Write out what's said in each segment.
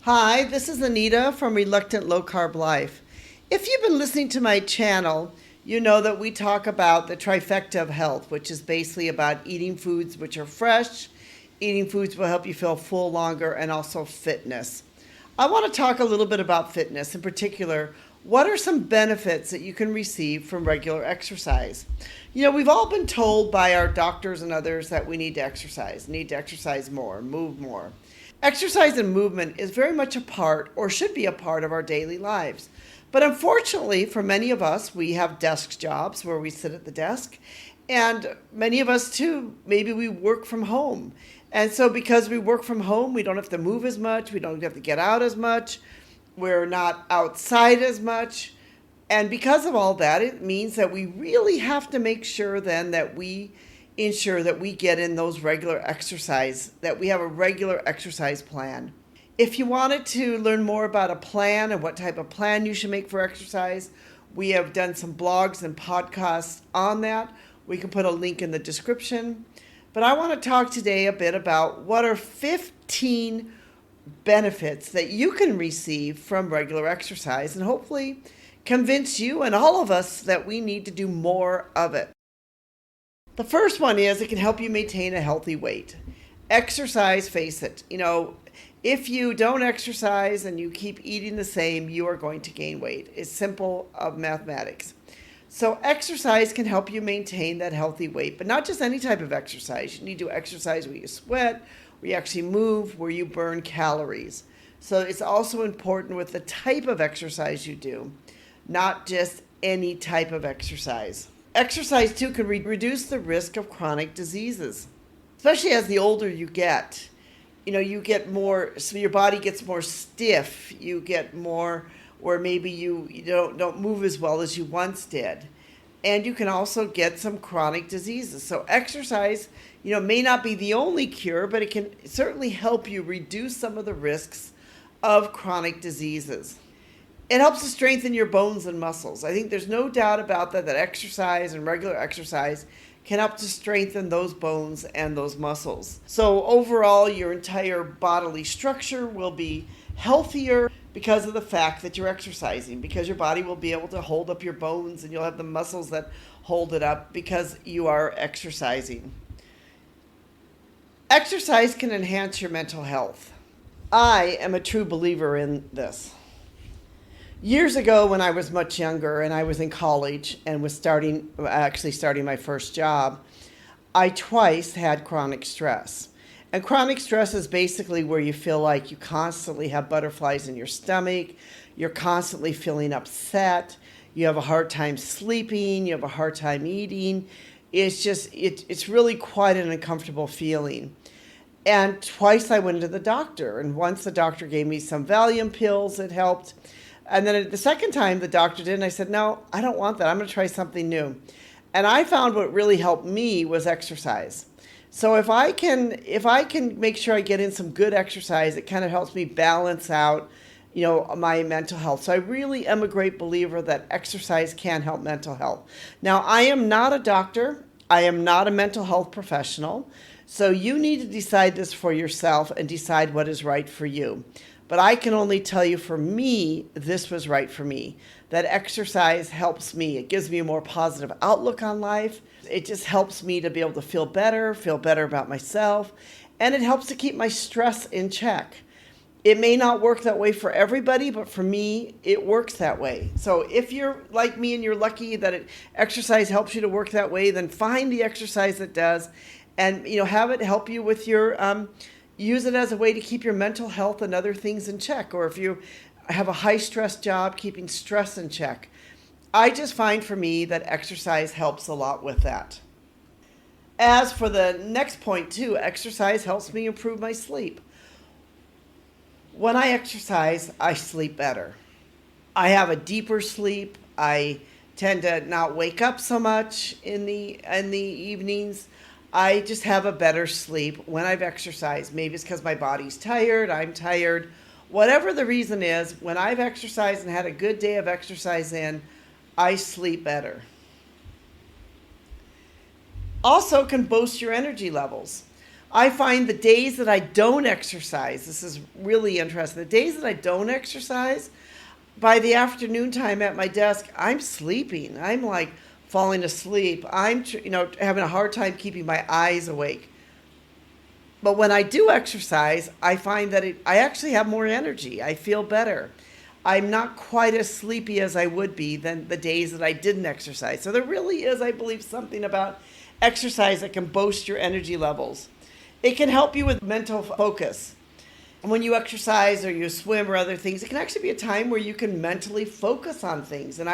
Hi, this is Anita from Reluctant Low Carb Life. If you've been listening to my channel, you know that we talk about the trifecta of health, which is basically about eating foods which are fresh, eating foods will help you feel full longer, and also fitness. I want to talk a little bit about fitness. In particular, what are some benefits that you can receive from regular exercise? We've all been told by our doctors and others that we need to exercise more, move more. Exercise and movement is very much a part, or should be a part, of our daily lives. But unfortunately, for many of us, we have desk jobs where we sit at the desk. And many of us, too, maybe we work from home. And so because we work from home, we don't have to move as much. We don't have to get out as much. We're not outside as much. And because of all that, it means that we really have to make sure then that we ensure that we get in those regular exercise, that we have a regular exercise plan. If you wanted to learn more about a plan and what type of plan you should make for exercise, we have done some blogs and podcasts on that. We can put a link in the description. But I want to talk today a bit about what are 15 benefits that you can receive from regular exercise, and hopefully convince you and all of us that we need to do more of it. The first one is it can help you maintain a healthy weight. Exercise, face it, if you don't exercise and you keep eating the same, you are going to gain weight. It's simple of mathematics. So exercise can help you maintain that healthy weight, but not just any type of exercise. You need to exercise where you sweat, where you actually move, where you burn calories. So it's also important with the type of exercise you do, not just any type of exercise. Exercise, too, can reduce the risk of chronic diseases, especially as the older you get. You get more, so your body gets more stiff. You get more, or maybe you don't move as well as you once did. And you can also get some chronic diseases. So exercise, may not be the only cure, but it can certainly help you reduce some of the risks of chronic diseases. It helps to strengthen your bones and muscles. I think there's no doubt about that exercise and regular exercise can help to strengthen those bones and those muscles. So overall, your entire bodily structure will be healthier because of the fact that you're exercising, because your body will be able to hold up your bones and you'll have the muscles that hold it up because you are exercising. Exercise can enhance your mental health. I am a true believer in this. Years ago, when I was much younger and I was in college and was starting my first job, I twice had chronic stress. And chronic stress is basically where you feel like you constantly have butterflies in your stomach, you're constantly feeling upset, you have a hard time sleeping, you have a hard time eating. It's really quite an uncomfortable feeling. And twice I went to the doctor, and once the doctor gave me some Valium pills that helped. And then the second time the doctor did, and I said, no, I don't want that. I'm going to try something new. And I found what really helped me was exercise. So if I can make sure I get in some good exercise, it kind of helps me balance out, my mental health. So I really am a great believer that exercise can help mental health. Now, I am not a doctor. I am not a mental health professional. So you need to decide this for yourself and decide what is right for you. But I can only tell you, for me, this was right for me. That exercise helps me. It gives me a more positive outlook on life. It just helps me to be able to feel better about myself. And it helps to keep my stress in check. It may not work that way for everybody, but for me, it works that way. So if you're like me and you're lucky that exercise helps you to work that way, then find the exercise that does and have it help you with your use it as a way to keep your mental health and other things in check. Or if you have a high-stress job, keeping stress in check. I just find for me that exercise helps a lot with that. As for the next point too, exercise helps me improve my sleep. When I exercise, I sleep better. I have a deeper sleep. I tend to not wake up so much in the evenings. I just have a better sleep when I've exercised. Maybe it's because my body's tired, I'm tired. Whatever the reason is, when I've exercised and had a good day of exercise in, I sleep better. Also can boost your energy levels. I find the days that I don't exercise, this is really interesting. The days that I don't exercise, by the afternoon time at my desk, I'm sleeping. I'm like falling asleep. I'm, having a hard time keeping my eyes awake. But when I do exercise, I find that I actually have more energy. I feel better. I'm not quite as sleepy as I would be than the days that I didn't exercise. So there really is, I believe, something about exercise that can boost your energy levels. It can help you with mental focus. When you exercise or you swim or other things, it can actually be a time where you can mentally focus on things. And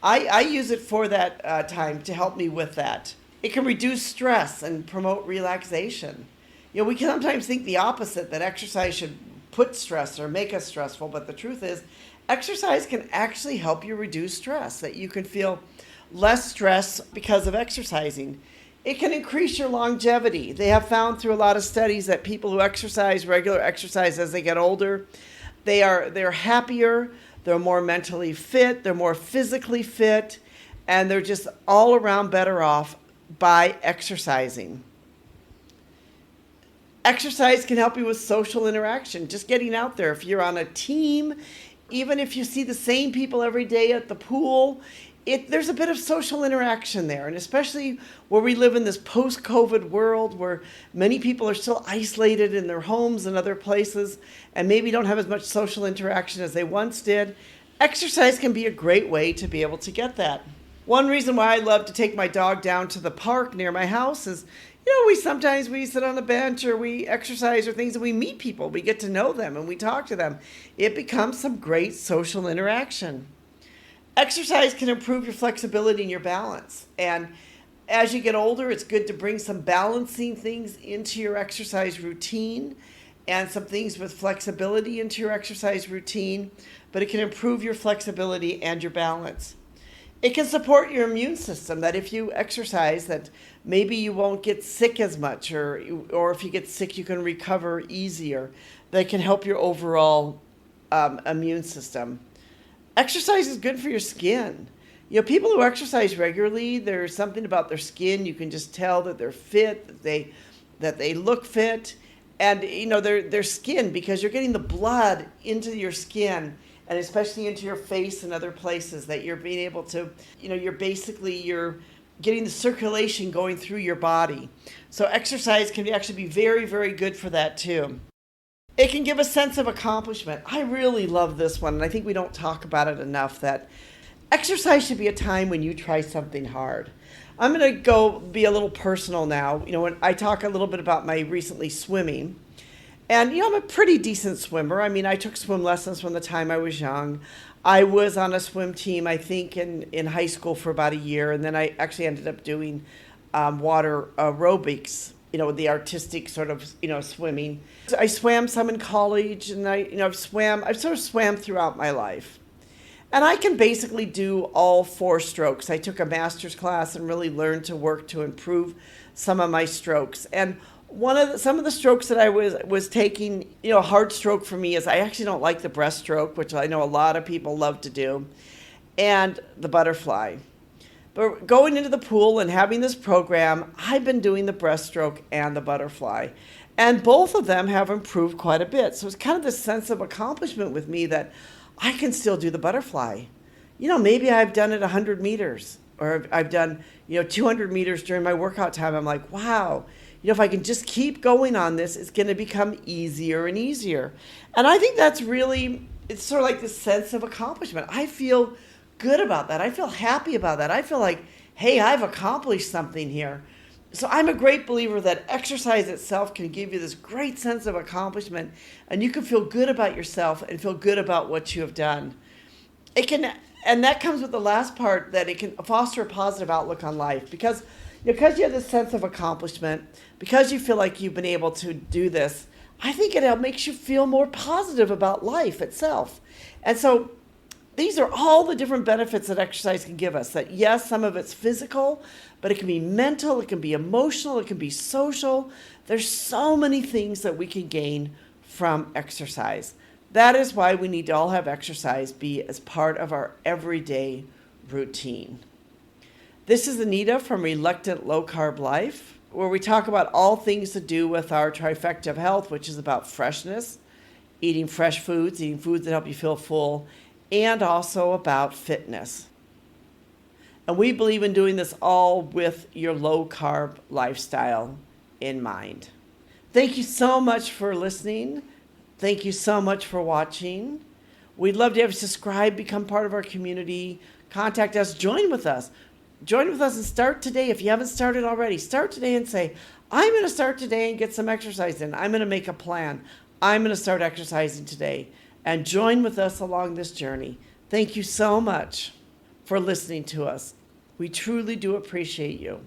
I use it for that time to help me with that. It can reduce stress and promote relaxation. We can sometimes think the opposite, that exercise should put stress or make us stressful. But the truth is, exercise can actually help you reduce stress, that you can feel less stress because of exercising. It can increase your longevity. They have found through a lot of studies that people who exercise, regular exercise as they get older, they're happier, they're more mentally fit, they're more physically fit, and they're just all around better off by exercising. Exercise can help you with social interaction, just getting out there. If you're on a team, even if you see the same people every day at the pool, there's a bit of social interaction there. And especially where we live in this post-COVID world where many people are still isolated in their homes and other places and maybe don't have as much social interaction as they once did, exercise can be a great way to be able to get that. One reason why I love to take my dog down to the park near my house is, sometimes we sit on a bench or we exercise or things, and we meet people. We get to know them and we talk to them. It becomes some great social interaction. Exercise can improve your flexibility and your balance. And as you get older, it's good to bring some balancing things into your exercise routine and some things with flexibility into your exercise routine, but it can improve your flexibility and your balance. It can support your immune system, that if you exercise, that maybe you won't get sick as much, or if you get sick, you can recover easier. That can help your overall immune system. Exercise is good for your skin. People who exercise regularly, there's something about their skin. You can just tell that they're fit, that they look fit, and their skin, because you're getting the blood into your skin, and especially into your face and other places, that you're being able to, you're getting the circulation going through your body. So exercise can actually be very, very good for that too. It can give a sense of accomplishment. I really love this one, and I think we don't talk about it enough, that exercise should be a time when you try something hard. I'm going to go be a little personal now. When I talk a little bit about my recently swimming. And, I'm a pretty decent swimmer. I took swim lessons from the time I was young. I was on a swim team, I think, in high school for about a year. And then I actually ended up doing water aerobics, the artistic sort of, swimming. I swam some in college, and I've sort of swam throughout my life. And I can basically do all 4 strokes. I took a master's class and really learned to work to improve some of my strokes. And some of the strokes that I was taking, a hard stroke for me is I actually don't like the breaststroke, which I know a lot of people love to do, and the butterfly. But going into the pool and having this program, I've been doing the breaststroke and the butterfly, and both of them have improved quite a bit. So it's kind of this sense of accomplishment with me that I can still do the butterfly. Maybe I've done it 100 meters, or I've done 200 meters during my workout time. I'm like, wow. If I can just keep going on this, it's going to become easier and easier. And I think that's really, it's sort of like this sense of accomplishment. I feel good about that. I feel happy about that. I feel like, hey, I've accomplished something here. So I'm a great believer that exercise itself can give you this great sense of accomplishment, and you can feel good about yourself and feel good about what you have done. And that comes with the last part, that it can foster a positive outlook on life, because you have this sense of accomplishment, because you feel like you've been able to do this. I think it makes you feel more positive about life itself. And so these are all the different benefits that exercise can give us. That yes, some of it's physical, but it can be mental, it can be emotional, it can be social. There's so many things that we can gain from exercise. That is why we need to all have exercise be as part of our everyday routine. This is Anita from Reluctant Low Carb Life. where we talk about all things to do with our trifecta of health, which is about freshness, eating fresh foods, eating foods that help you feel full, and also about fitness. And we believe in doing this all with your low carb lifestyle in mind. Thank you so much for listening. Thank you so much for watching. We'd love to have you subscribe, become part of our community, contact us, join with us. Join with us and start today. If you haven't started already, start today and say, I'm going to start today and get some exercise in. I'm going to make a plan. I'm going to start exercising today. And join with us along this journey. Thank you so much for listening to us. We truly do appreciate you.